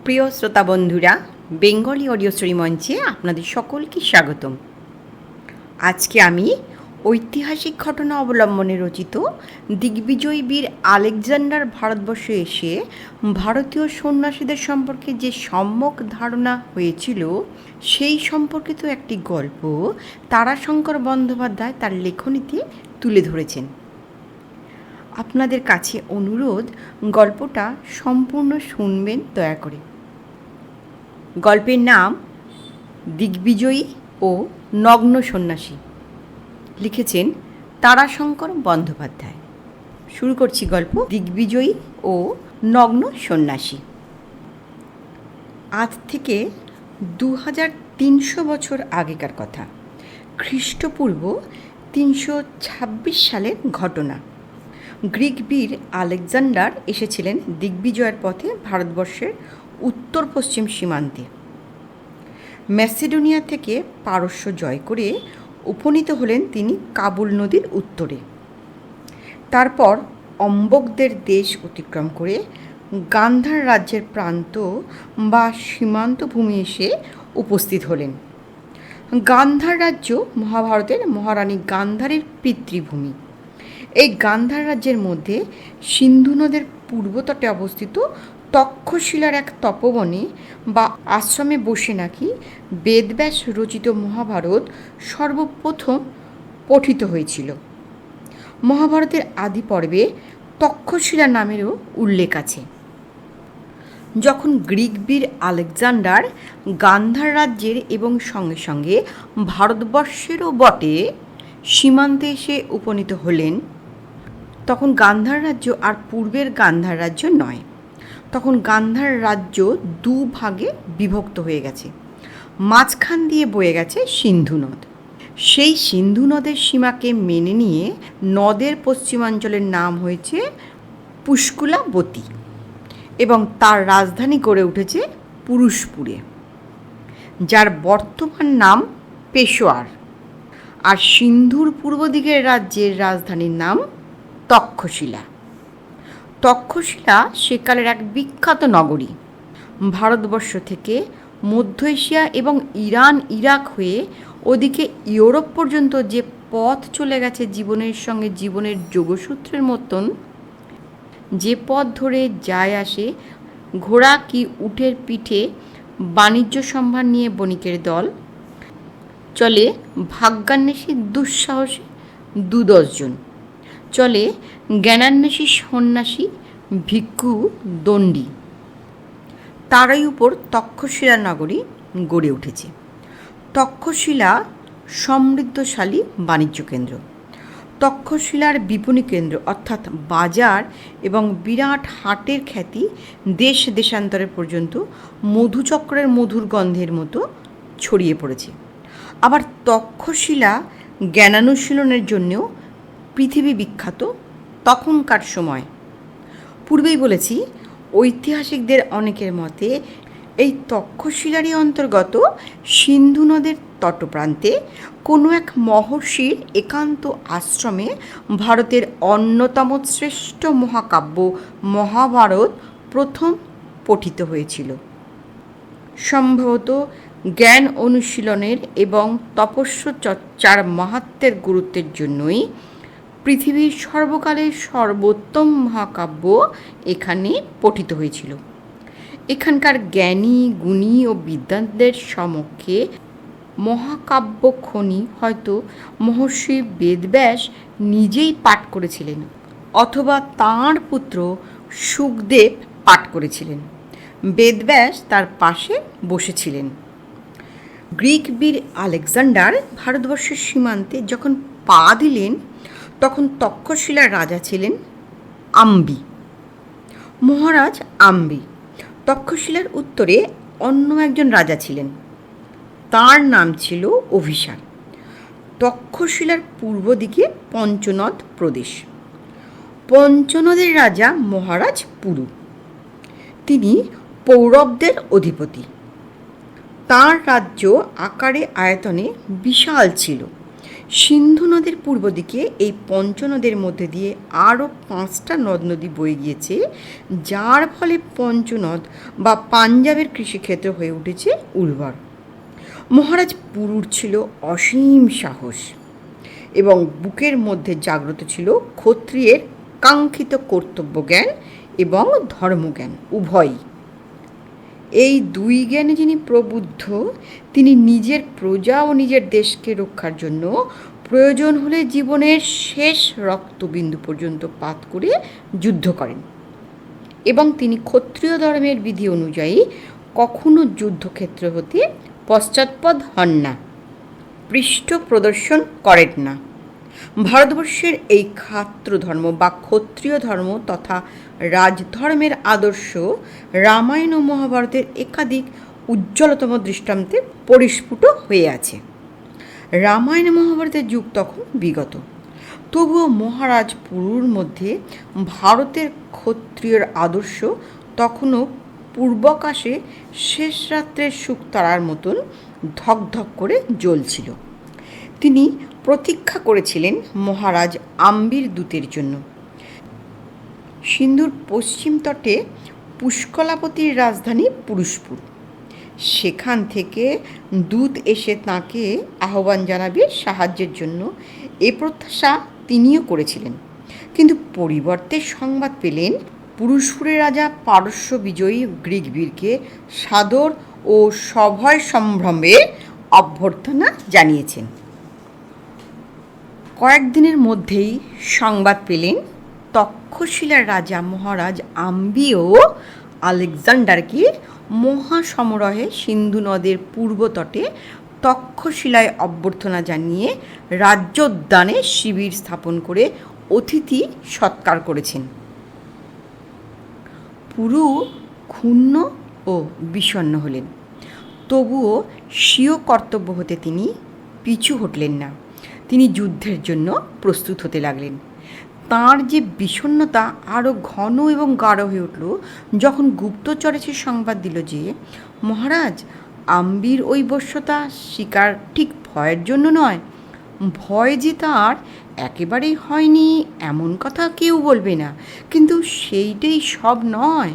প্রিয় শ্রোতা বন্ধুরা, বেঙ্গলি অডিও স্টোরি মঞ্চে আপনাদের সকলকে স্বাগতম। আজকে আমি ঐতিহাসিক ঘটনা অবলম্বনে রচিত দিগ্বিজয়ী বীর আলেকজান্ডার ভারতবর্ষে এসে ভারতীয় সন্ন্যাসীদের সম্পর্কে যে সম্যক ধারণা হয়েছিল সেই সম্পর্কিত একটি গল্প তারাশঙ্কর বন্দ্যোপাধ্যায় তার লেখনীতে তুলে ধরেছেন। আপনাদের কাছে অনুরোধ, গল্পটা সম্পূর্ণ শুনবেন দয়া করে। গল্পের নাম দিগ্বিজয়ী ও নগ্ন সন্ন্যাসী, লিখেছেন তারাশঙ্কর বন্দ্যোপাধ্যায়। শুরু করছি গল্প দিগ্বিজয়ী ও নগ্ন সন্ন্যাসী। আজ থেকে 2300 বছর আগেকার কথা, খ্রিস্টপূর্ব 326 সালের ঘটনা। গ্রিক বীর আলেকজান্ডার এসেছিলেন দিগ্বিজয়ের পথে ভারতবর্ষের উত্তর পশ্চিম সীমান্তে। ম্যাসেডোনিয়া থেকে পারস্য জয় করে উপনীত হলেন তিনি কাবুল নদীর উত্তরে। তারপর অম্বকদের দেশ অতিক্রম করে গান্ধার রাজ্যের প্রান্ত বা সীমান্ত ভূমি এসে উপস্থিত হলেন। গান্ধার রাজ্য মহাভারতের মহারানী গান্ধারীর পিতৃভূমি। এই গান্ধার রাজ্যের মধ্যে সিন্ধু নদের পূর্বতটে অবস্থিত তক্ষশিলার এক তপবনে বা আশ্রমে বসে নাকি বেদব্যাস রচিত মহাভারত সর্বপ্রথম পঠিত হয়েছিল। মহাভারতের আদি পর্বে তক্ষশিলা নামেরও উল্লেখ আছে। যখন গ্রিক বীর আলেকজান্ডার গান্ধার রাজ্যের এবং সঙ্গে সঙ্গে ভারতবর্ষেরও বটে সীমান্তে এসে উপনীত হলেন, তখন গান্ধার রাজ্য আর পূর্বের গান্ধার রাজ্য নয়। তখন গান্ধার রাজ্য দুভাগে বিভক্ত হয়ে গেছে। মাঝখান দিয়ে বয়ে গেছে সিন্ধু নদ। সেই সিন্ধু নদের সীমাকে মেনে নিয়ে নদের পশ্চিমাঞ্চলের নাম হয়েছে পুষ্কুলাবতী এবং তার রাজধানী গড়ে উঠেছে পুরুষপুরে, যার বর্তমান নাম পেশোয়ার। আর সিন্ধুর পূর্ব দিকের রাজ্যের রাজধানীর নাম তক্ষশিলা। তক্ষশিলা সেকালের এক বিখ্যাত নগরী। ভারতবর্ষ থেকে মধ্য এশিয়া এবং ইরান, ইরাক হয়ে ওদিকে ইউরোপ পর্যন্ত যে পথ চলে গেছে জীবনের সঙ্গে জীবনের যোগসূত্রের মতন, যে পথ ধরে যায় আসে ঘোড়া কি উটের পিঠে বাণিজ্য সম্ভার নিয়ে বণিকের দল, চলে ভাগ্যান্বেষী দুঃসাহসী 2-10 জন, চলে জ্ঞানান্বেষী সন্ন্যাসী ভিক্ষু দণ্ডী, তারই উপর তক্ষশিলা নগরী গড়ে উঠেছে। তক্ষশিলা সমৃদ্ধশালী বাণিজ্য কেন্দ্র। তক্ষশিলার বিপণী কেন্দ্র অর্থাৎ বাজার এবং বিরাট হাটের খ্যাতি দেশ দেশান্তরের পর্যন্ত মধুচক্রের মধুর গন্ধের মতো ছড়িয়ে পড়েছে। আবার তক্ষশিলা জ্ঞানানুশীলনের জন্যও পৃথিবী বিখ্যাত তখনকার সময়। পূর্বেই বলেছি, ঐতিহাসিকদের অনেকের মতে এই তক্ষশিলারই অন্তর্গত সিন্ধু নদের তটপ্রান্তে কোনো এক মহর্ষির একান্ত আশ্রমে ভারতের অন্যতম শ্রেষ্ঠ মহাকাব্য মহাভারত প্রথম পঠিত হয়েছিল। সম্ভবত জ্ঞান অনুশীলনের এবং তপস্য চর্চার মাহাত্ম্যের গুরুত্বের জন্যই পৃথিবীর সর্বকালের সর্বোত্তম মহাকাব্য এখানে পঠিত হয়েছিল। এখানকার জ্ঞানী, গুণী ও বিদ্বানদের সমক্ষে মহাকাব্য খনি হয়তো মহর্ষি বেদব্যাস নিজেই পাঠ করেছিলেন, অথবা তাঁর পুত্র শুকদেব পাঠ করেছিলেন। বেদব্যাস তার পাশে বসেছিলেন। গ্রিক বীর আলেকজান্ডার ভারতবর্ষের সীমান্তে যখন পা দিলেন, তখন তক্ষশিলার রাজা ছিলেন আম্বি, মহারাজ আম্বি। তক্ষশিলার উত্তরে অন্য একজন রাজা ছিলেন, তার নাম ছিল অভিসার। তক্ষশিলার পূর্ব দিকে পঞ্চনদ প্রদেশ। পঞ্চনদের রাজা মহারাজ পুরু, তিনি পৌরবদের অধিপতি। তাঁর রাজ্য আকারে আয়তনে বিশাল ছিল। সিন্ধু নদের পূর্ব দিকে এই পঞ্চনদের মধ্যে দিয়ে আরও 5টা নদ নদী বয়ে গিয়েছে, যার ফলে পঞ্চনদ বা পাঞ্জাবের কৃষিক্ষেত্র হয়ে উঠেছে উর্বর। মহারাজ পুরুর ছিল অসীম সাহস এবং বুকের মধ্যে জাগ্রত ছিল ক্ষত্রিয়ের কাঙ্ক্ষিত কর্তব্যজ্ঞান এবং ধর্মজ্ঞান উভয়ই। এই দুই জ্ঞানে যিনি প্রবুদ্ধ, তিনি নিজের প্রজা ও নিজের দেশকে রক্ষার জন্য প্রয়োজন হলে জীবনের শেষ রক্তবিন্দু পর্যন্ত পাত করে যুদ্ধ করেন এবং তিনি ক্ষত্রিয় ধর্মের বিধি অনুযায়ী কখনো যুদ্ধক্ষেত্র হতে পশ্চাৎপদ হন না, পৃষ্ঠ প্রদর্শন করেন না। ভারতবর্ষের এই ক্ষাত্র ধর্ম বা ক্ষত্রিয় ধর্ম তথা রাজধর্মের আদর্শ রামায়ণ ও মহাভারতের একাধিক উজ্জ্বলতম দৃষ্টান্তে পরিস্ফুট হয়ে আছে। রামায়ণ মহাভারতের যুগ তখন বিগত, তবুও মহারাজ পুরুর মধ্যে ভারতের ক্ষত্রিয়র আদর্শ তখনও পূর্বাকাশে শেষ রাত্রের শুকতারার মতন ধকধক করে জ্বলছিল। তিনি প্রতীক্ষা করেছিলেন মহারাজ আম্বির দূতের জন্য। সিন্ধুর পশ্চিম তটে পুষ্কলাপতির রাজধানী পুরুষপুর, সেখান থেকে দূত এসে তাঁকে আহ্বান জানাবে সাহায্যের জন্য, এ প্রত্যাশা তিনিও করেছিলেন। কিন্তু পরিবর্তে সংবাদ পেলেন পুরুষপুরের রাজা পারস্য বিজয়ী গ্রীক বীরকে সাদর ও সভয় সম্ভ্রমে অভ্যর্থনা জানিয়েছেন। কয়েকদিনের মধ্যেই সংবাদ পেলেন তক্ষশিলার রাজা মহারাজ আম্বিও আলেকজান্ডারকে মহাসমারোহে সিন্ধু নদের পূর্ব তটে তক্ষশিলায় অভ্যর্থনা জানিয়ে রাজ্যোদ্যানে শিবির স্থাপন করে অতিথি সৎকার করেছেন। পুরু ক্ষুণ্ণ ও বিষণ্ণ হলেন, তবুও স্বীয় কর্তব্য হতে তিনি পিছু হটলেন না। তিনি যুদ্ধের জন্য প্রস্তুত হতে লাগলেন। তাঁর যে বিষণ্ণতা আরও ঘন এবং গাঢ় হয়ে উঠল যখন গুপ্তচর এসে সংবাদ দিল যে মহারাজ আম্বির ওই বশ্যতা শিকার ঠিক ভয়ের জন্য নয়, ভয় যে তার একেবারেই হয়নি এমন কথা কেউ বলবে না, কিন্তু সেইটাই সব নয়।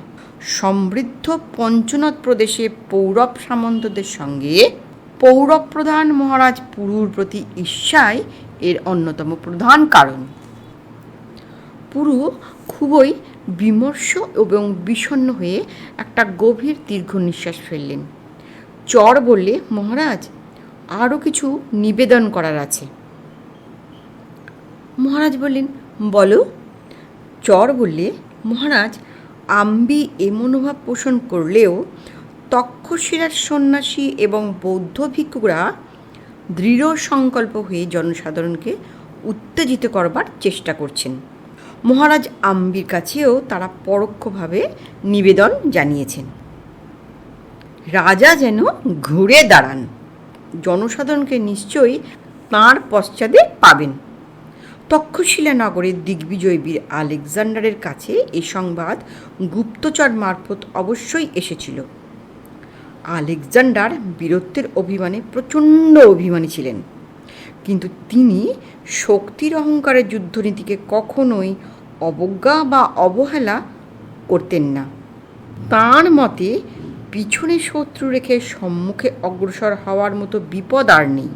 সমৃদ্ধ পঞ্চনদ প্রদেশে পৌরব সামন্তদের সঙ্গে পৌরব প্রধান মহারাজ পুরুর প্রতি ঈর্ষাই এর অন্যতম প্রধান কারণ। পুরু খুবই বিমর্ষ এবং বিষণ্ণ হয়ে একটা গভীর দীর্ঘ নিঃশ্বাস ফেললেন। চর বললে, মহারাজ আরও কিছু নিবেদন করার আছে। মহারাজ বললেন, বলো। চর বললে, মহারাজ আম্বি এ মনোভাব পোষণ করলেও তক্ষশিলার সন্ন্যাসী এবং বৌদ্ধ ভিক্ষুরা দৃঢ় সংকল্প হয়ে জনসাধারণকে উত্তেজিত করবার চেষ্টা করছেন। মহারাজ আম্বির কাছেও তারা পরোক্ষভাবে নিবেদন জানিয়েছেন। রাজা যেন ঘুরে দাঁড়ান, জনসাধারণকে নিশ্চয়ই তাঁর পশ্চাতে পাবেন। তক্ষশিলা নগরের দিগ্বিজয় বীর আলেকজান্ডারের কাছে এ সংবাদ গুপ্তচর মারফত অবশ্যই এসেছিল। আলেকজান্ডার বীরত্বের অভিমানে প্রচণ্ড অভিমানী ছিলেন, কিন্তু তিনি শক্তির অহংকারের যুদ্ধনীতিকে কখনোই অবজ্ঞা বা অবহেলা করতেন না। তাঁর মতে পিছনে শত্রু রেখে সম্মুখে অগ্রসর হওয়ার মতো বিপদ আর নেই।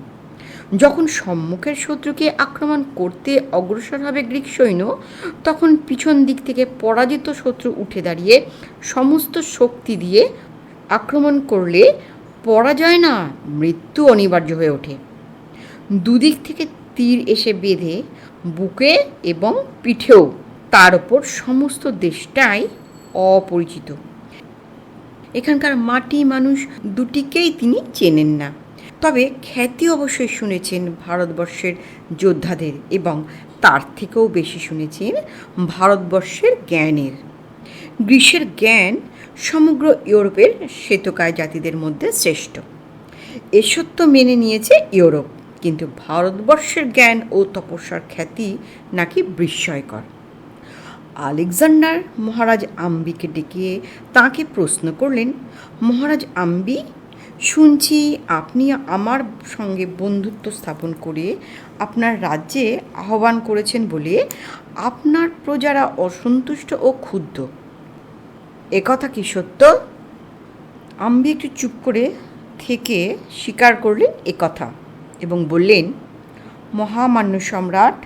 যখন সম্মুখের শত্রুকে আক্রমণ করতে অগ্রসর হবে গ্রীক সৈন্য, তখন পিছন দিক থেকে পরাজিত শত্রু উঠে দাঁড়িয়ে সমস্ত শক্তি দিয়ে আক্রমণ করলে পরাজয় না, মৃত্যু অনিবার্য হয়ে ওঠে। দুদিক থেকে তীর এসে বেঁধে বুকে এবং পিঠেও, তার ওপর সমস্ত দেশটাই অপরিচিত। এখানকার মাটি মানুষ দুটিকেই তিনি চেনেন না, তবে খ্যাতি অবশ্যই শুনেছেন ভারতবর্ষের যোদ্ধাদের এবং তার থেকেও বেশি শুনেছেন ভারতবর্ষের জ্ঞানের। গ্রীসের জ্ঞান সমগ্র ইউরোপের শ্বেতকায় জাতিদের মধ্যে শ্রেষ্ঠ, এ সত্য মেনে নিয়েছে ইউরোপ, কিন্তু ভারতবর্ষের জ্ঞান ও তপস্যার খ্যাতি নাকি বিস্ময়কর। আলেকজান্ডার মহারাজ আম্বিকে ডেকে তাঁকে প্রশ্ন করলেন, মহারাজ আম্বি, শুনছি আপনি আমার সঙ্গে বন্ধুত্ব স্থাপন করে আপনার রাজ্যে আহ্বান করেছেন বলে আপনার প্রজারা অসন্তুষ্ট ও ক্ষুব্ধ। একথা কি সত্য? আম্বি একটু চুপ করে থেকে স্বীকার করলেন একথা এবং বললেন, মহামান্য সম্রাট,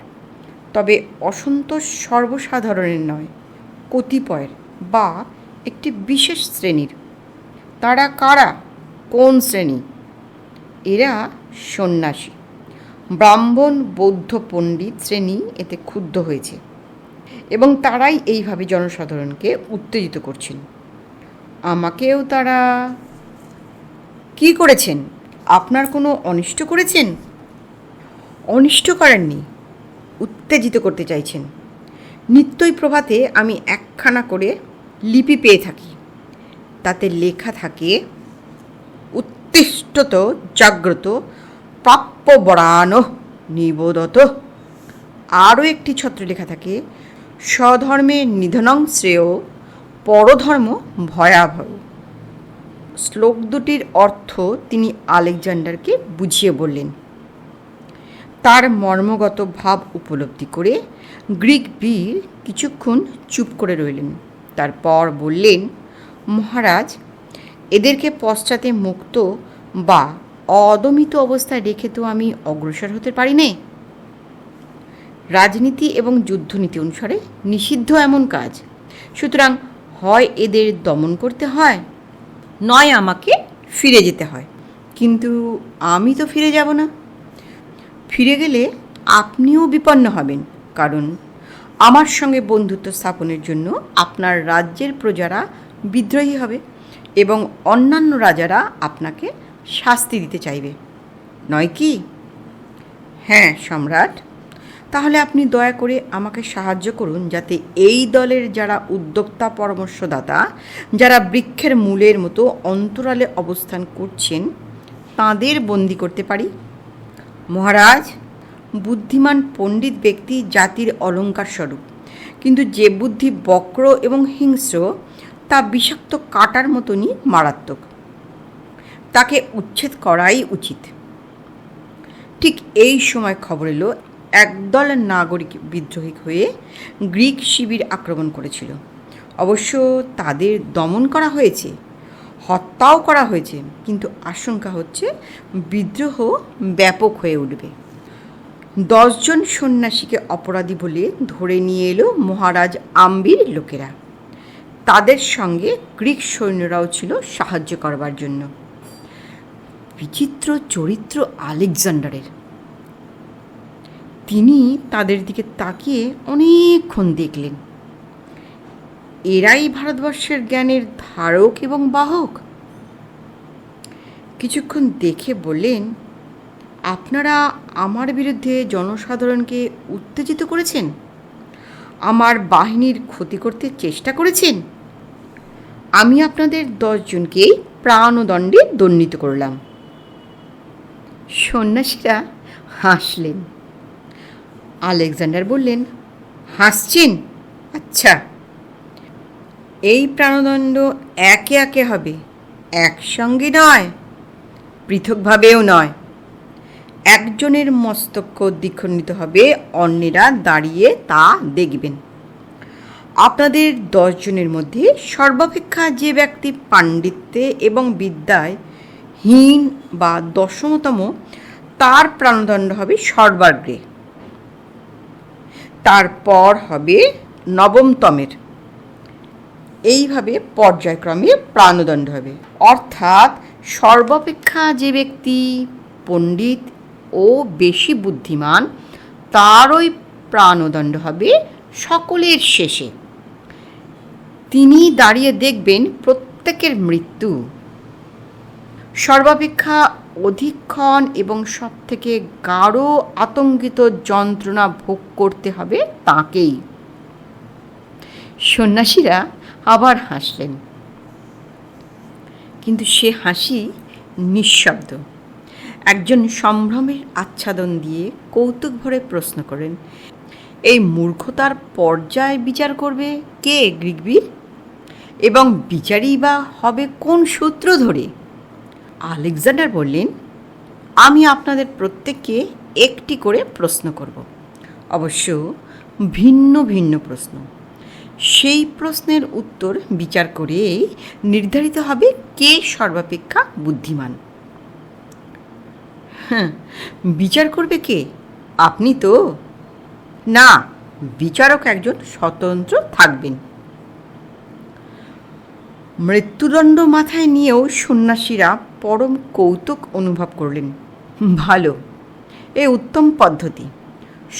তবে অসন্তোষ সর্বসাধারণের নয়, কতিপয়ের বা একটি বিশেষ শ্রেণীর। তারা কারা? কোন শ্রেণী? এরা সন্ন্যাসী, ব্রাহ্মণ, বৌদ্ধ পণ্ডিত শ্রেণী এতে ক্ষুব্ধ হয়েছে এবং তারাই এইভাবে জনসাধারণকে উত্তেজিত করছেন। আমাকেও তারা কি করেছেন? আপনার কোনো অনিষ্ট করেছেন? অনিষ্ট করেননি, উত্তেজিত করতে চাইছেন। নিত্যই প্রভাতে আমি একখানা করে লিপি পেয়ে থাকি, তাতে লেখা থাকে, উত্তিষ্ঠত জাগ্রত প্রাপ্য বরান নিবোধত। আরও একটি ছত্রে লেখা থাকে, স্বধর্মে নিধনং শ্রেয়, পরধর্ম ভয়াবহ। শ্লোক দুটির অর্থ তিনি আলেকজান্ডারকে বুঝিয়ে বললেন। তার মর্মগত ভাব উপলব্ধি করে গ্রিক বীর কিছুক্ষণ চুপ করে রইলেন। তারপর বললেন, মহারাজ, এদেরকে পশ্চাতে মুক্ত বা অদমিত অবস্থায় রেখে তো আমি অগ্রসর হতে পারি নে। রাজনীতি এবং যুদ্ধনীতি অনুসারে নিষিদ্ধ এমন কাজ। সুতরাং হয় এদের দমন করতে হয়, নয় আমাকে ফিরে যেতে হয়। কিন্তু আমি তো ফিরে যাব না। ফিরে গেলে আপনিও বিপন্ন হবেন, কারণ আমার সঙ্গে বন্ধুত্ব স্থাপনের জন্য আপনার রাজ্যের প্রজারা বিদ্রোহী হবে এবং অন্যান্য রাজারা আপনাকে শাস্তি দিতে চাইবে, নয় কি? হ্যাঁ সম্রাট। তাহলে আপনি দয়া করে আমাকে সাহায্য করুন, যাতে এই দলের যারা উদ্যোক্তা, পরামর্শদাতা, যারা বৃক্ষের মূলের মতো অন্তরালে অবস্থান করছেন, তাঁদের বন্দি করতে পারি। মহারাজ, বুদ্ধিমান পণ্ডিত ব্যক্তি জাতির অলঙ্কার স্বরূপ, কিন্তু যে বুদ্ধি বক্র এবং হিংস্র তা বিষাক্ত কাঁটার মতনই মারাত্মক। তাকে উচ্ছেদ করাই উচিত। ঠিক এই সময় খবর এলো, একদল নাগরিক বিদ্রোহী হয়ে গ্রিক শিবির আক্রমণ করেছিল। অবশ্য তাদের দমন করা হয়েছে, হত্যাও করা হয়েছে, কিন্তু আশঙ্কা হচ্ছে বিদ্রোহ ব্যাপক হয়ে উঠবে। 10 জন সন্ন্যাসীকে অপরাধী বলে ধরে নিয়ে এলো মহারাজ আম্বির লোকেরা। তাদের সঙ্গে গ্রিক সৈন্যরাও ছিল সাহায্য করবার জন্য। বিচিত্র চরিত্র আলেকজান্ডারের। তিনি তাদের দিকে তাকিয়ে অনেকক্ষণ দেখলেন। এরাই ভারতবর্ষের জ্ঞানের ধারক এবং বাহক। কিছুক্ষণ দেখে বললেন, আপনারা আমার বিরুদ্ধে জনসাধারণকে উত্তেজিত করেছেন, আমার বাহিনীর ক্ষতি করতে চেষ্টা করেছেন। আমি আপনাদের 10 জনকেই প্রাণদণ্ডে দণ্ডিত করলাম। সন্ন্যাসীরা হাসলেন। আলেকজান্ডার বললেন, হাসছেন? আচ্ছা, এই প্রাণদণ্ড একে একে হবে, একসঙ্গে নয়, পৃথকভাবেও নয়। একজনের মস্তক দ্বিখণ্ডিত হবে, অন্যেরা দাঁড়িয়ে তা দেখবেন। আপনাদের 10 জনের মধ্যে সর্বাপেক্ষা যে ব্যক্তি পাণ্ডিত্যে এবং বিদ্যায় হীন বা 10তম, তার প্রাণদণ্ড হবে সর্বাগ্রে। তারপর হবে 9তমের। এইভাবে পর্যায়ক্রমে প্রাণদণ্ড হবে। অর্থাৎ সর্বাপেক্ষা যে ব্যক্তি পণ্ডিত ও বেশি বুদ্ধিমান, তারই প্রাণদণ্ড হবে সকলের শেষে। তিনি দাঁড়িয়ে দেখবেন প্রত্যেকের মৃত্যু। সর্বাপেক্ষা অধিকক্ষণ এবং সবথেকে গাঢ় আতঙ্কিত যন্ত্রণা ভোগ করতে হবে তাঁকেই। সন্ন্যাসীরা আবার হাসলেন, কিন্তু সে হাসি নিঃশব্দ। একজন সম্ভ্রমের আচ্ছাদন দিয়ে কৌতুক ভরে প্রশ্ন করেন, এই মূর্খতার পর্যায় বিচার করবে কে গ্রিকবীর? এবং বিচারই বা হবে কোন সূত্র ধরে? আলেকজান্ডার বললেন, আমি আপনাদের প্রত্যেককে একটি করে প্রশ্ন করব, অবশ্য ভিন্ন ভিন্ন প্রশ্ন। সেই প্রশ্নের উত্তর বিচার করে নির্ধারিত হবে কে সর্বাপেক্ষা বুদ্ধিমান। হ্যাঁ, বিচার করবে কে? আপনি তো না, বিচারক একজন স্বতন্ত্র থাকবেন। মৃত্যুদণ্ড মাথায় নিয়েও সন্ন্যাসীরা পরম কৌতুক অনুভব করলেন। ভালো, এ উত্তম পদ্ধতি,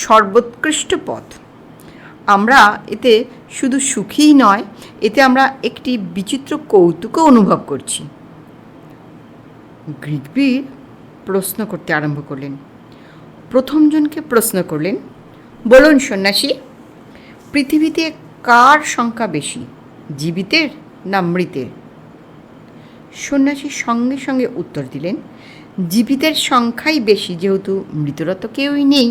সর্বোৎকৃষ্ট পথ। আমরা এতে শুধু সুখীই নয়, এতে আমরা একটি বিচিত্র কৌতুকও অনুভব করছি। গ্রীকবীর প্রশ্ন করতে আরম্ভ করলেন। প্রথমজনকে প্রশ্ন করলেন, বলুন সন্ন্যাসী, পৃথিবীতে কার সংখ্যা বেশি, জীবিতের না মৃতের? সন্ন্যাসী সঙ্গে সঙ্গে উত্তর দিলেন, জীবিতের সংখ্যাই বেশি, যেহেতু মৃতরা তো কেউই নেই।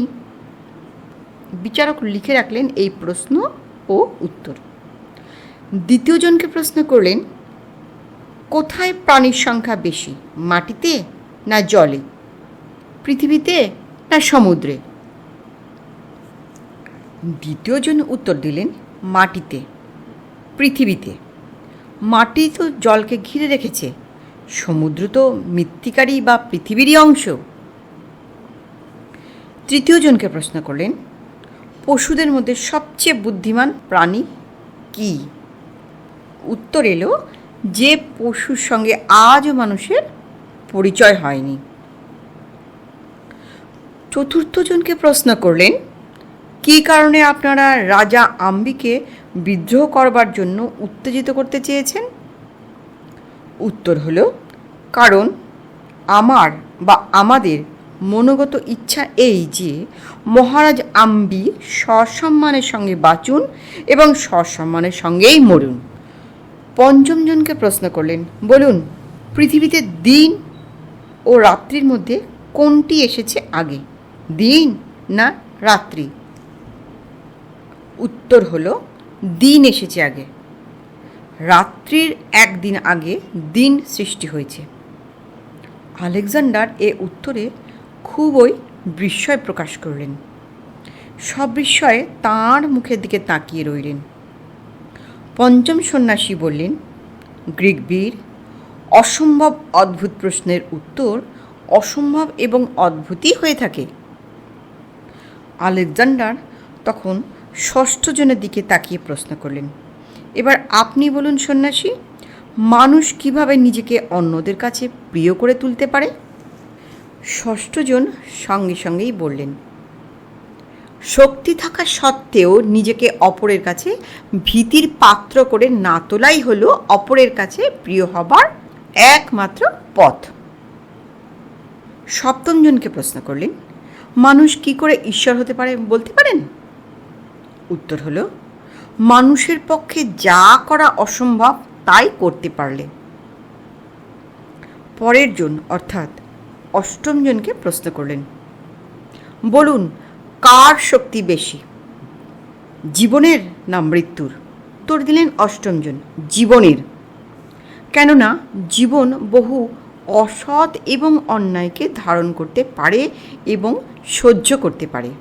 বিচারক লিখে রাখলেন এই প্রশ্ন ও উত্তর। দ্বিতীয়জনকে প্রশ্ন করলেন, কোথায় প্রাণীর সংখ্যা বেশি, মাটিতে না জলে, পৃথিবীতে না সমুদ্রে? দ্বিতীয়জন উত্তর দিলেন, মাটিতে, পৃথিবীতে। মাটি তো জলকে ঘিরে রেখেছে, সমুদ্র তো মৃত্তিকারই বা পৃথিবীরই অংশ। তৃতীয়জনকে প্রশ্ন করলেন, পশুদের মধ্যে সবচেয়ে বুদ্ধিমান প্রাণী কি? উত্তর এলো, যে পশুর সঙ্গে আজও মানুষের পরিচয় হয়নি। চতুর্থজনকে প্রশ্ন করলেন, কী কারণে আপনারা রাজা আম্বিকে বিদ্রোহ করবার জন্য উত্তেজিত করতে চেয়েছেন? উত্তর হলো, কারণ আমার বা আমাদের মনোগত ইচ্ছা এই যে মহারাজ আম্বি সসম্মানের সঙ্গে বাঁচুন এবং সসম্মানের সঙ্গেই মরুন। পঞ্চমজনকে প্রশ্ন করলেন, বলুন, পৃথিবীতে দিন ও রাত্রির মধ্যে কোনটি এসেছে আগে, দিন না রাত্রি? উত্তর হলো, দিন এসেছে আগে। রাত্রির একদিন আগে দিন সৃষ্টি হয়েছে। আলেকজান্ডার এ উত্তরে খুবই বিস্ময় প্রকাশ করলেন। সবিস্ময়ে তাঁর মুখের দিকে তাকিয়ে রইলেন। পঞ্চম সন্ন্যাসী বললেন, গ্রীকবীর, অসম্ভব অদ্ভুত প্রশ্নের উত্তর অসম্ভব এবং অদ্ভুতই হয়ে থাকে। আলেকজান্ডার তখন ষষ্ঠজনের দিকে তাকিয়ে প্রশ্ন করলেন, এবার আপনি বলুন সন্ন্যাসী, মানুষ কিভাবে নিজেকে অন্যদের কাছে প্রিয় করে তুলতে পারে? ষষ্ঠজন সঙ্গে সঙ্গেই বললেন, শক্তি থাকা সত্ত্বেও নিজেকে অপরের কাছে ভীতির পাত্র করে না তোলাই হলো অপরের কাছে প্রিয় হবার একমাত্র পথ। সপ্তমজনকে প্রশ্ন করলেন, মানুষ কি করে ঈশ্বর হতে পারে বলতে পারেন? উত্তর হলো, মানুষের পক্ষে যা করা অসম্ভব তাই করতে পারলে। পরের জন অর্থাৎ অষ্টমজনকে প্রশ্ন করলেন, বলুন, কার শক্তি বেশি, জীবনের না মৃত্যুর? উত্তর দিলেন অষ্টমজন, জীবনের। কেননা জীবন বহু অসৎ এবং অন্যায়কে ধারণ করতে পারে এবং সহ্য করতে পারে।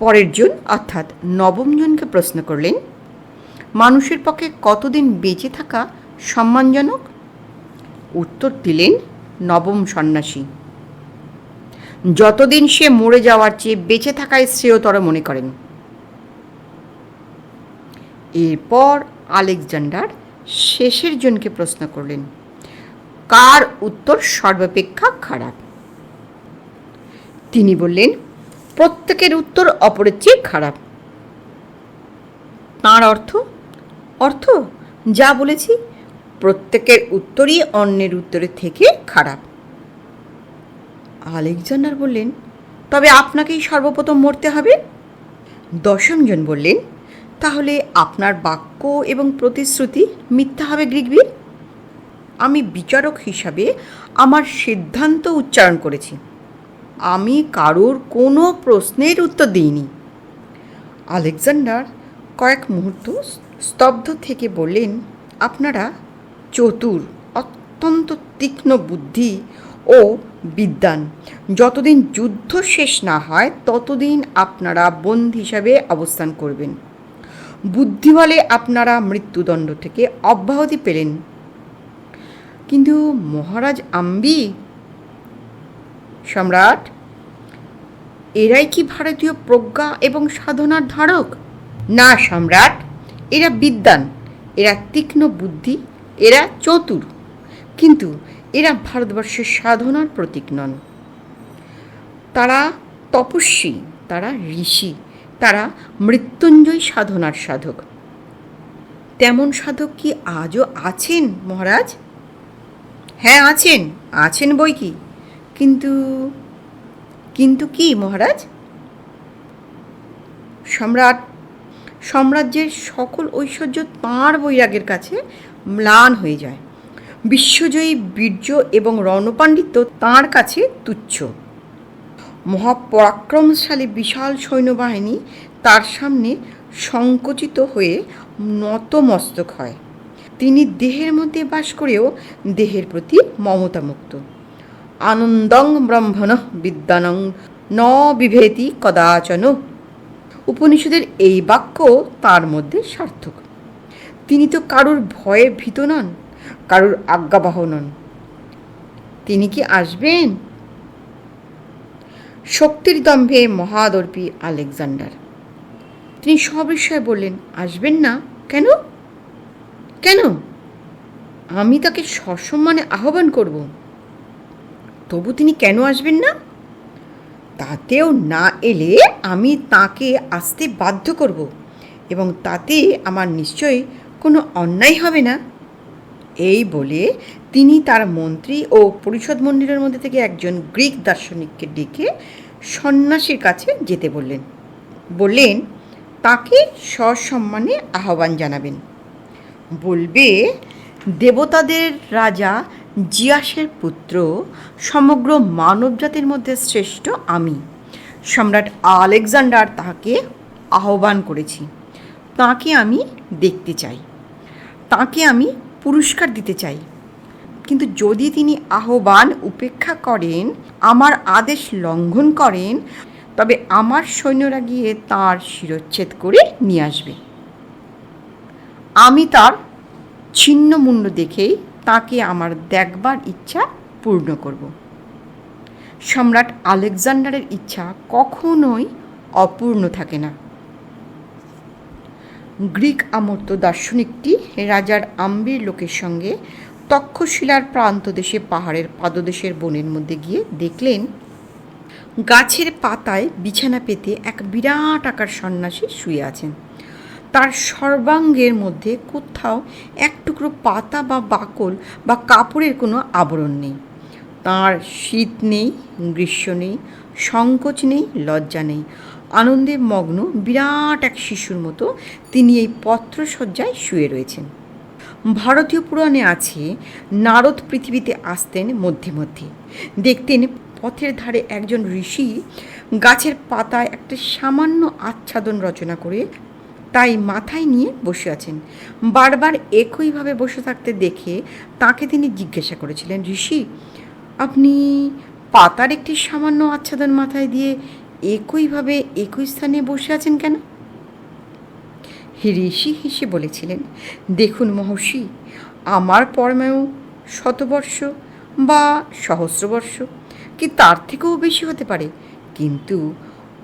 পরের জন অর্থাৎ নবমজনকে প্রশ্ন করলেন, মানুষের পক্ষে কতদিন বেঁচে থাকা সম্মানজনক? উত্তর দিলেন নবম সন্ন্যাসী, যতদিন সে মরে যাওয়ার চেয়ে বেঁচে থাকায় শ্রেয়তর মনে করেন। এরপর আলেকজান্ডার শেষের জনকে প্রশ্ন করলেন, কার উত্তর সর্বাপেক্ষা খারাপ? তিনি বললেন, প্রত্যেকের উত্তর অপরের চেয়ে খারাপ। তাঁর অর্থ যা বলেছি, প্রত্যেকের উত্তরই অন্যের উত্তরের থেকে খারাপ। আলেকজান্ডার বললেন, তবে আপনাকেই সর্বপ্রথম মরতে হবে। দশমজন বললেন, তাহলে আপনার বাক্য এবং প্রতিশ্রুতি মিথ্যা হবে গ্রীকবীর। আমি বিচারক হিসাবে আমার সিদ্ধান্ত উচ্চারণ করেছি, আমি কারোর কোনো প্রশ্নের উত্তর দিইনি। আলেকজান্ডার কয়েক মুহূর্ত স্তব্ধ থেকে বললেন, আপনারা চতুর, অত্যন্ত তীক্ষ্ণ বুদ্ধি ও বিদ্বান। যতদিন যুদ্ধ শেষ না হয় ততদিন আপনারা বন্দী হিসাবে অবস্থান করবেন। বুদ্ধি বলে আপনারা মৃত্যুদণ্ড থেকে অব্যাহতি পেলেন। কিন্তু মহারাজ আম্বি, সম্রাট, এরাই কি ভারতীয় প্রজ্ঞা এবং সাধনার ধারক? না সম্রাট, এরা বিদ্বান, এরা তীক্ষ্ণ বুদ্ধি, এরা চতুর, কিন্তু এরা ভারতবর্ষের সাধনার প্রতীক নন। তারা তপস্বী, তারা ঋষি, তারা মৃত্যুঞ্জয় সাধনার সাধক। তেমন সাধক কি আজও আছেন মহারাজ? হ্যাঁ আছেন, আছেন বই কি। কিন্তু কিন্তু কি মহারাজ? সাম্রাজ্যের সকল ঐশ্বর্য তাঁর বৈরাগের কাছে ম্লান হয়ে যায়। বিশ্বজয়ী বীর্য এবং রণপাণ্ডিত্য তাঁর কাছে তুচ্ছ। মহাপরাক্রমশালী বিশাল সৈন্যবাহিনী তার সামনে সংকুচিত হয়ে নতমস্তক হয়। তিনি দেহের মধ্যে বাস করেও দেহের প্রতি মমতামুক্ত। আনন্দং ব্রহ্মণ বিদ্যানং ন বিভেতি কদাচন। উপনিষদের এই বাক্য তার মধ্যে সার্থক। তিনি তো কারুর ভয়ে ভীত নন, কারুর আজ্ঞাবহ নন। তিনি কি আসবেন? শক্তির দম্ভে মহাদর্পী আলেকজান্ডার। তিনি সবিস্ময়ে বললেন, আসবেন না? কেন কেন? আমি তাকে সসম্মানে আহ্বান করব। তবু তিনি কেন আসবেন না? তাতেও না এলে আমি তাকে আসতে বাধ্য করব, এবং তাতে আমার নিশ্চয়ই কোনো অন্যায় হবে না। এই বলে তিনি তার মন্ত্রী ও পরিষদ মন্ডলের মধ্যে থেকে একজন গ্রিক দার্শনিককে ডেকে সন্ন্যাসীর কাছে যেতে বললেন তাকে সসম্মানে আহ্বান জানাবেন। বলবে, দেবতাদের রাজা জিয়াসের পুত্র, সমগ্র মানবজাতির মধ্যে শ্রেষ্ঠ আমি, সম্রাট আলেকজান্ডার, তাকে আহ্বান করেছি। তাকে আমি দেখতে চাই, তাকে আমি পুরস্কার দিতে চাই। কিন্তু যদি তিনি আহ্বান উপেক্ষা করেন, আমার আদেশ লঙ্ঘন করেন, তবে আমার সৈন্যরা গিয়ে তাঁর শিরচ্ছেদ করে নিয়ে আসবে। আমি তার ছিন্ন মুণ্ড দেখেই তাকে আমার দেখবার ইচ্ছা পূর্ণ করব। সম্রাট আলেকজান্ডারের ইচ্ছা কখনোই অপূর্ণ থাকে না। গ্রিক আমর্ত দার্শনিকটি রাজার আম্বির লোকের সঙ্গে তক্ষশিলার প্রান্তদেশে পাহাড়ের পাদদেশের বনের মধ্যে গিয়ে দেখলেন গাছের পাতায় বিছানা পেতে এক বিরাট আকার সন্ন্যাসী শুয়ে আছেন। তার সর্বাঙ্গের মধ্যে কোথাও এক টুকরো পাতা বা বাকল বা কাপড়ের কোনো আবরণ নেই। তাঁর শীত নেই, গ্রীষ্ম নেই, সংকোচ নেই, লজ্জা নেই। আনন্দে মগ্ন বিরাট এক শিশুর মতো তিনি এই পত্রসজ্জায় শুয়ে রয়েছেন। ভারতীয় পুরাণে আছে, নারদ পৃথিবীতে আসতেন মধ্যে মধ্যে। দেখতেন পথের ধারে একজন ঋষি গাছের পাতায় একটা সামান্য আচ্ছাদন রচনা করে তাই মাথায় নিয়ে বসে আছেন। বারবার একইভাবে বসে থাকতে দেখে তাকে তিনি জিজ্ঞাসা করেছিলেন, ঋষি, আপনি পাতার একটি সামান্য আচ্ছাদন মাথায় দিয়ে একইভাবে একই স্থানে বসে আছেন কেন? ঋষি হেসে বলেছিলেন, দেখুন মহর্ষি, আমার পরমায়ু শতবর্ষ বা সহস্রবর্ষ কি তার থেকেও বেশি হতে পারে, কিন্তু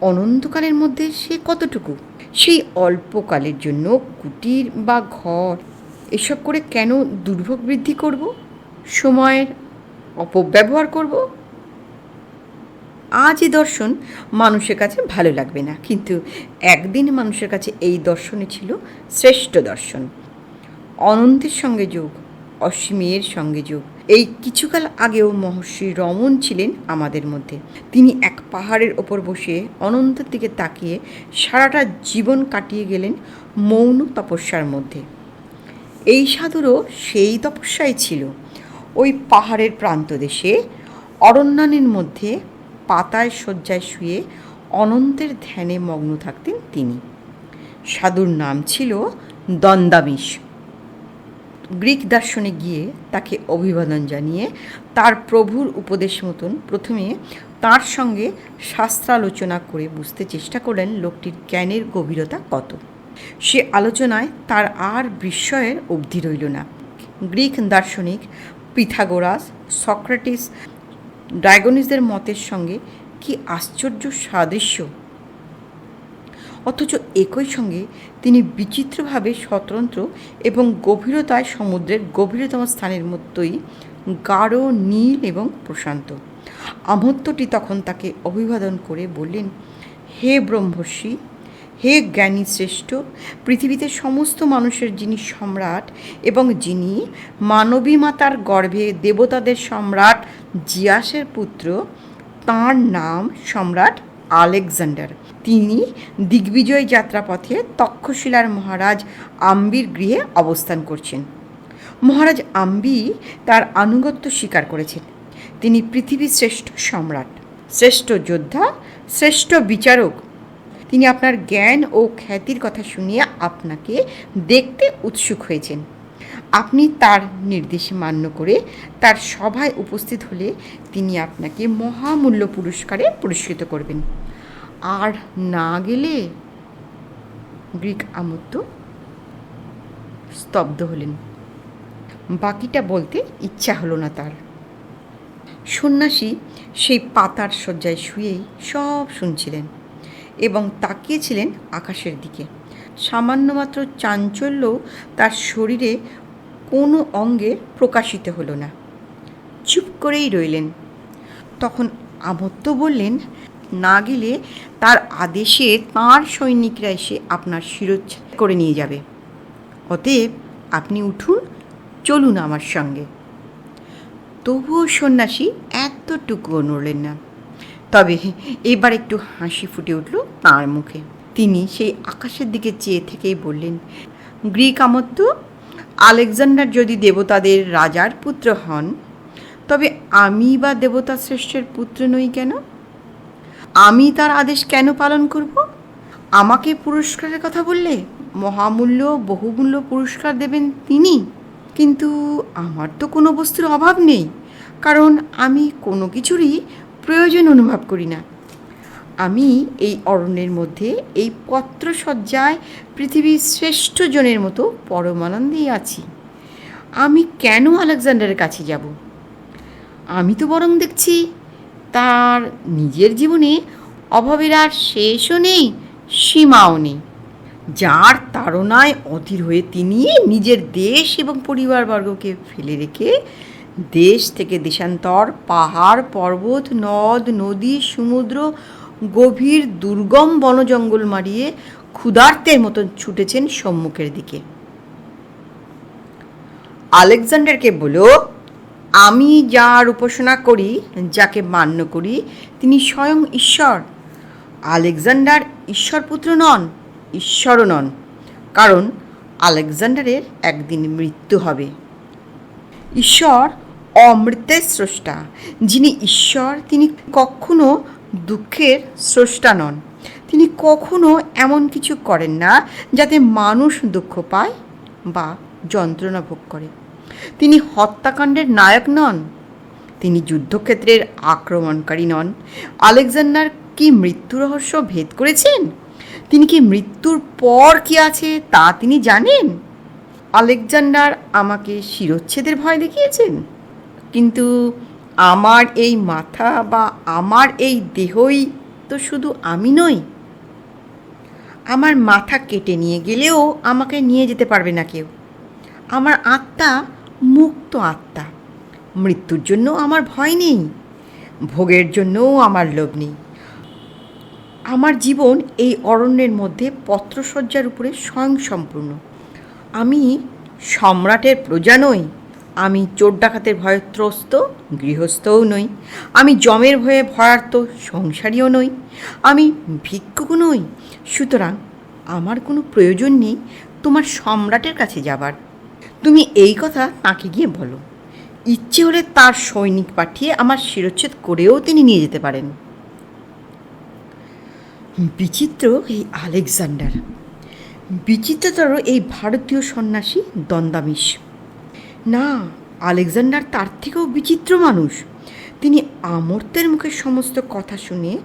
অনন্তকালের মধ্যে সে কতটুকু? সেই অল্পকালের জন্য কুটির বা ঘর এসব করে কেন দুর্ভোগ বৃদ্ধি করব, সময়ের অপব্যবহার করব? আজ এই দর্শন মানুষের কাছে ভালো লাগবে না, কিন্তু একদিন মানুষের কাছে এই দর্শনই ছিল শ্রেষ্ঠ দর্শন। অনন্তের সঙ্গে যোগ, অসীমের সঙ্গে যোগ। এই কিছুকাল আগেও মহর্ষি রমণ ছিলেন আমাদের মধ্যে। তিনি এক পাহাড়ের ওপর বসে অনন্তের দিকে তাকিয়ে সারাটা জীবন কাটিয়ে গেলেন মৌন তপস্যার মধ্যে। এই সাধুরও সেই তপস্যাই ছিল। ওই পাহাড়ের প্রান্তদেশে অরণ্যানের মধ্যে পাতায় শয্যায় শুয়ে অনন্তের ধ্যানে মগ্ন থাকতেন তিনি। সাধুর নাম ছিল দন্দামিশ। গ্রিক দার্শনে গিয়ে তাকে অভিবাদন জানিয়ে তার প্রভুর উপদেশ মতন প্রথমে তার সঙ্গে শাস্ত্রালোচনা করে বুঝতে চেষ্টা করলেন লোকটির জ্ঞানের গভীরতা কত। সে আলোচনায় তার আর বিস্ময়ের অবধি রইল না। গ্রিক দার্শনিক পিথাগোরাস, সক্রেটিস, ডায়োগনিসদের মতের সঙ্গে কি আশ্চর্য সাদৃশ্য! অথচ একই সঙ্গে তিনি বিচিত্রভাবে স্বতন্ত্র এবং গভীরতায় সমুদ্রের গভীরতম স্থানের মতোই গাঢ় নীল এবং প্রশান্ত। আমর্ত্যটি তখন তাকে অভিবাদন করে বললেন, হে ব্রহ্মর্ষি, হে জ্ঞানী শ্রেষ্ঠ, পৃথিবীতে সমস্ত মানুষের যিনি সম্রাট এবং যিনি মানবী মাতার গর্ভে দেবতাদের সম্রাট জিয়াসের পুত্র, তাঁর নাম সম্রাট আলেকজান্ডার। তিনি দিগ্বিজয় যাত্রাপথে তক্ষশিলার মহারাজ আম্বির গৃহে অবস্থান করছেন। মহারাজ আম্বি তার আনুগত্য স্বীকার করেছেন। তিনি পৃথিবীর শ্রেষ্ঠ সম্রাট, শ্রেষ্ঠ যোদ্ধা, শ্রেষ্ঠ বিচারক। তিনি আপনার জ্ঞান ও খ্যাতির কথা শুনিয়ে আপনাকে দেখতে উৎসুক হয়েছেন। আপনি তার নির্দেশ মান্য করে তার সভায় উপস্থিত হলে তিনি আপনাকে মহামূল্য পুরস্কারে পুরস্কৃত করবেন। আর না গেলে? গ্রিক আমর্ত্য স্তব্ধ হলেন। বাকিটা বলতে ইচ্ছা হলো না তার। সন্ন্যাসী সেই পাতার শয্যায় শুয়েই সব শুনছিলেন এবং তাকিয়েছিলেন আকাশের দিকে। সামান্যমাত্র চাঞ্চল্যও তার শরীরে কোনো অঙ্গে প্রকাশিত হলো না। চুপ করেই রইলেন। তখন আমর্ত্য বললেন, না গেলে তার আদেশে তাঁর সৈনিকরা এসে আপনার শিরচ্ছেদ করে নিয়ে যাবে। অতএব আপনি উঠুন, চলুন আমার সঙ্গে। তবুও সন্ন্যাসী এতটুকুও নড়লেন না। তবে এবার একটু হাসি ফুটে উঠল তাঁর মুখে। তিনি সেই আকাশের দিকে চেয়ে থেকেই বললেন, গ্রিক আমর্ত্য, আলেকজান্ডার যদি দেবতাদের রাজার পুত্র হন, তবে আমি বা দেবতা শ্রেষ্ঠের পুত্র নই কেন? আমি তার আদেশ কেন পালন করব? আমাকে পুরস্কারের কথা বললে মহামূল্য বহুমূল্য পুরস্কার দেবেন তিনি। কিন্তু আমার তো কোনো বস্তুর অভাব নেই, কারণ আমি কোনো কিছুরই প্রয়োজন অনুভব করি না। আমি এই অরণ্যের মধ্যে এই পত্রসজ্জায় পৃথিবীর শ্রেষ্ঠ জনের মতো পরমানন্দেই আছি। আমি কেন আলেকজান্ডারের কাছে যাব? আমি তো বরং দেখছি তার নিজের জীবনে অভাবের আর শেষও নেই, সীমাও নেই। যার তাড়নায় অধীর হয়ে তিনি নিজের দেশ এবং পরিবারবর্গকে ফেলে রেখে দেশ থেকে দেশান্তর, পাহাড় পর্বত, নদ নদী, সমুদ্র, গভীর দুর্গম বনজঙ্গল মারিয়ে ক্ষুধার্তের মতন ছুটেছেন সম্মুখের দিকে। আলেকজান্ডারকে বলো, আমি যার উপাসনা করি, যাকে মান্য করি, তিনি স্বয়ং ঈশ্বর। আলেকজান্ডার ঈশ্বরপুত্র নন, ঈশ্বরও নন, কারণ আলেকজান্ডারের একদিন মৃত্যু হবে। ঈশ্বর অমৃতের স্রষ্টা। যিনি ঈশ্বর তিনি কখনো দুঃখের স্রষ্টা নন। তিনি কখনো এমন কিছু করেন না যাতে মানুষ দুঃখ পায় বা যন্ত্রণা ভোগ করে। তিনি হত্যাকাণ্ডের নায়ক নন, তিনি যুদ্ধক্ষেত্রের আক্রমণকারী নন। আলেকজান্ডার কি মৃত্যু রহস্য ভেদ করেছেন? তিনি কি মৃত্যুর পর কি আছে তা তিনি জানেন? আলেকজান্ডার আমাকে শিরচ্ছেদের ভয় দেখিয়েছেন, কিন্তু আমার এই মাথা বা আমার এই দেহই তো শুধু আমি নই। আমার মাথা কেটে নিয়ে গেলেও আমাকে নিয়ে যেতে পারবে না কেউ। আমার আত্মা মুক্ত আত্মা। মৃত্যুর জন্য আমার ভয় নেই, ভোগের জন্যও আমার লোভ নেই। আমার জীবন এই অরণ্যের মধ্যে পত্রসজ্জার উপরে স্বয়ংসম্পূর্ণ। আমি সম্রাটের প্রজা নই, আমি চোর ডাকাতের ভয়ে ত্রস্ত গৃহস্থও নই, আমি যমের ভয়ে ভয়ার্ত সংসারীও নই, আমি ভিক্ষুক নই। সুতরাং আমার কোনো প্রয়োজন নেই তোমার সম্রাটের কাছে যাবার। তুমি এই কথা তাকে গিয়ে বলো। ইচ্ছে হলে তার সৈনিক পাঠিয়ে আমার শিরচ্ছেদ করেও তিনি নিয়ে যেতে পারেন। বিচিত্র এই আলেকজান্ডার, বিচিত্রতর এই ভারতীয় সন্ন্যাসী দ্বন্দ্বামিশ। না, আলেকজান্ডার তার থেকেও বিচিত্র মানুষ। তিনি আমর্ত্যের মুখে সমস্ত কথা শুনে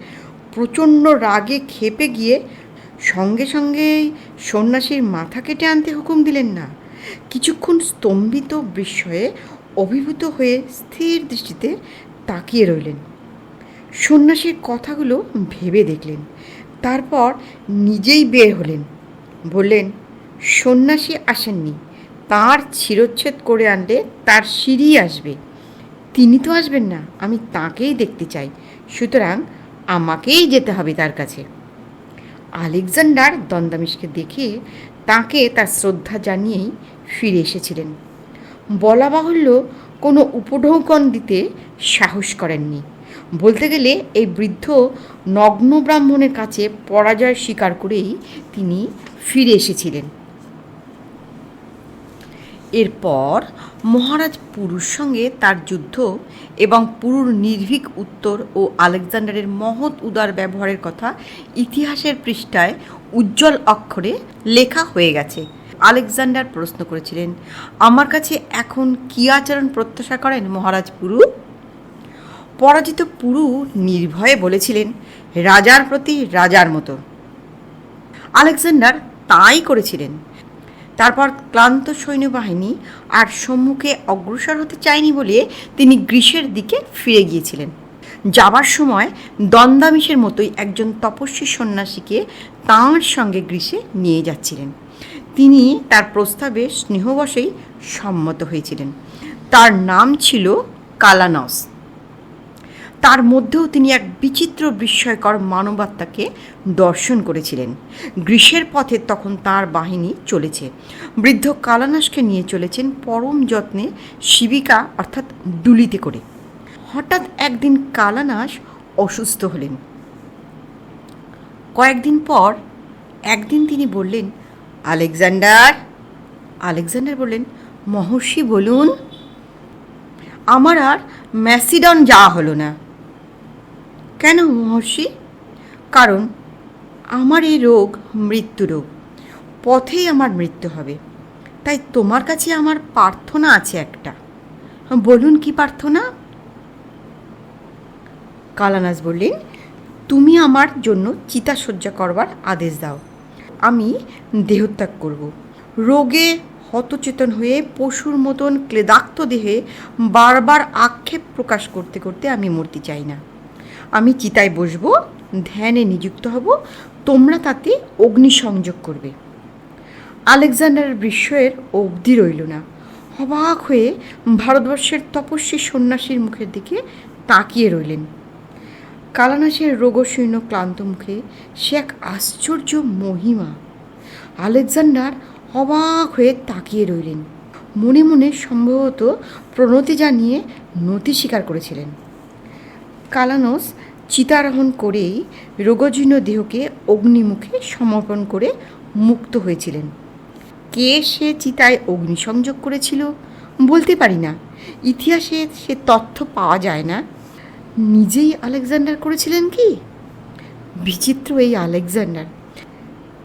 প্রচণ্ড রাগে ক্ষেপে গিয়ে সঙ্গে সঙ্গেই সন্ন্যাসীর মাথা কেটে আনতে হুকুম দিলেন না। কিছুক্ষণ স্তম্ভিত বিস্ময়ে অভিভূত হয়ে স্থির দৃষ্টিতে তাকিয়ে রইলেন। সন্ন্যাসীর কথাগুলো ভেবে দেখলেন, তারপর নিজেই বের হলেন। বললেন, সন্ন্যাসী আসেননি, তাঁর শিরচ্ছেদ করে আনলে তার সিঁড়ি আসবে। তিনি তো আসবেন না, আমি তাঁকেই দেখতে চাই, সুতরাং আমাকেই যেতে হবে তার কাছে। আলেকজান্ডার দন্দামিশকে দেখে তাকে তার শ্রদ্ধা জানিয়েই ফিরে এসেছিলেন। বলা বাহুল্য, কোনো উপঢৌকন দিতে সাহস করেননি। বলতে গেলে এই বৃদ্ধ নগ্ন ব্রাহ্মণের কাছে পরাজয় স্বীকার করেই তিনি ফিরে এসেছিলেন। এরপর মহারাজ পুরুর সঙ্গে তার যুদ্ধ এবং পুরুর নির্ভীক উত্তর ও আলেকজান্ডারের মহৎ উদার ব্যবহারের কথা ইতিহাসের পৃষ্ঠায় উজ্জ্বল অক্ষরে লেখা হয়ে গেছে। আলেকজান্ডার প্রশ্ন করেছিলেন, আমার কাছে এখন কী আচরণ প্রত্যাশা করেন মহারাজ পুরু? পরাজিত পুরু নির্ভয়ে বলেছিলেন, রাজার প্রতি রাজার মতো। আলেকজান্ডার তাই করেছিলেন। তারপর ক্লান্ত সৈন্যবাহিনী আর সম্মুখে অগ্রসর হতে চায়নি বলে তিনি গ্রীসের দিকে ফিরে গিয়েছিলেন। যাবার সময় দন্দামিশের মতোই একজন তপস্বী সন্ন্যাসীকে তাঁর সঙ্গে গ্রীসে নিয়ে যাচ্ছিলেন। তিনি তার প্রস্তাবে স্নেহবশেই সম্মত হয়েছিলেন। তার নাম ছিল কালানস। তার মধ্যেও তিনি এক বিচিত্র বিস্ময়কর মানবাত্মাকে দর্শন করেছিলেন। গ্রীসের পথে তখন তার বাহিনী চলেছে। বৃদ্ধ কালানাসকে নিয়ে চলেছেন পরম যত্নে শিবিকা অর্থাৎ ডুলিতে করে। হঠাৎ একদিন কালানাস অসুস্থ হলেন। কয়েকদিন পর একদিন তিনি বললেন, আলেকজান্ডার। আলেকজান্ডার বললেন, মহর্ষি বলুন। আমার আর ম্যাসিডন যাওয়া হলো না। কেন মহর্ষি? কারণ আমার এই রোগ মৃত্যু রোগ, পথেই আমার মৃত্যু হবে। তাই তোমার কাছে আমার প্রার্থনা আছে একটা। বলুন, কি প্রার্থনা? কালানাস বললেন, তুমি আমার জন্য চিতাসজ্জা করবার আদেশ দাও। আমি দেহত্যাগ করব। রোগে হতচেতন হয়ে পশুর মতন ক্লেদাক্ত দেহে বারবার আক্ষেপ প্রকাশ করতে করতে আমি মরতে চাই না। আমি চিতায় বসব, ধ্যানে নিযুক্ত হব, তোমরা তাতে অগ্নিসংযোগ করবে। আলেকজান্ডারের বিস্ময়ের অবধি রইল না। অবাক হয়ে ভারতবর্ষের তপস্বী সন্ন্যাসীর মুখের দিকে তাকিয়ে রইলেন। কালানাসের রোগশীর্ণ ক্লান্ত মুখে সে এক আশ্চর্য মহিমা। আলেকজান্ডার অবাক হয়ে তাকিয়ে রইলেন। মনে মনে সম্ভবত প্রণতি জানিয়ে নতি স্বীকার করেছিলেন। কালানস চিতারোহণ করেই রোগজীর্ণ দেহকে অগ্নিমুখে সমর্পণ করে মুক্ত হয়েছিলেন। কে সে চিতায় অগ্নিসংযোগ করেছিল বলতে পারি না, ইতিহাসে সে তথ্য পাওয়া যায় না। নিজেই আলেকজান্ডার করেছিলেন কি? বিচিত্র এই আলেকজান্ডার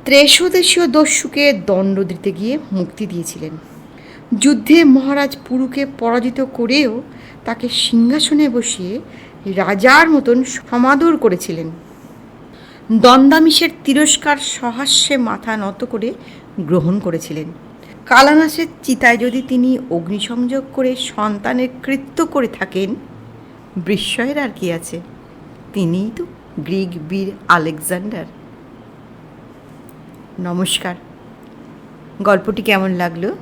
ত্রেশদেশীয় দস্যুকে দণ্ড দিতে গিয়ে মুক্তি দিয়েছিলেন। যুদ্ধে মহারাজ পুরুকে পরাজিত করেও তাকে সিংহাসনে বসিয়ে রাজার মতন সমাদর করেছিলেন। দন্দামিশের তিরস্কার সহাস্যে মাথা নত করে গ্রহণ করেছিলেন। কালানাসের চিতায় যদি তিনি অগ্নিসংযোগ করে সন্তানের কৃত্য করে থাকেন, বিস্ময়ের আর কি আছে? তিনিই তো গ্রিক বীর আলেকজান্ডার। নমস্কার। গল্পটি কেমন লাগলো?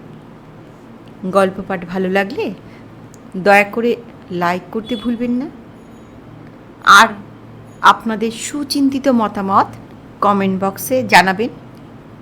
গল্প পাঠ ভালো লাগলে দয়া করে লাইক করতে ভুলবেন না। আর আপনাদের সুচিন্তিত মতামত কমেন্ট বক্সে জানাবেন।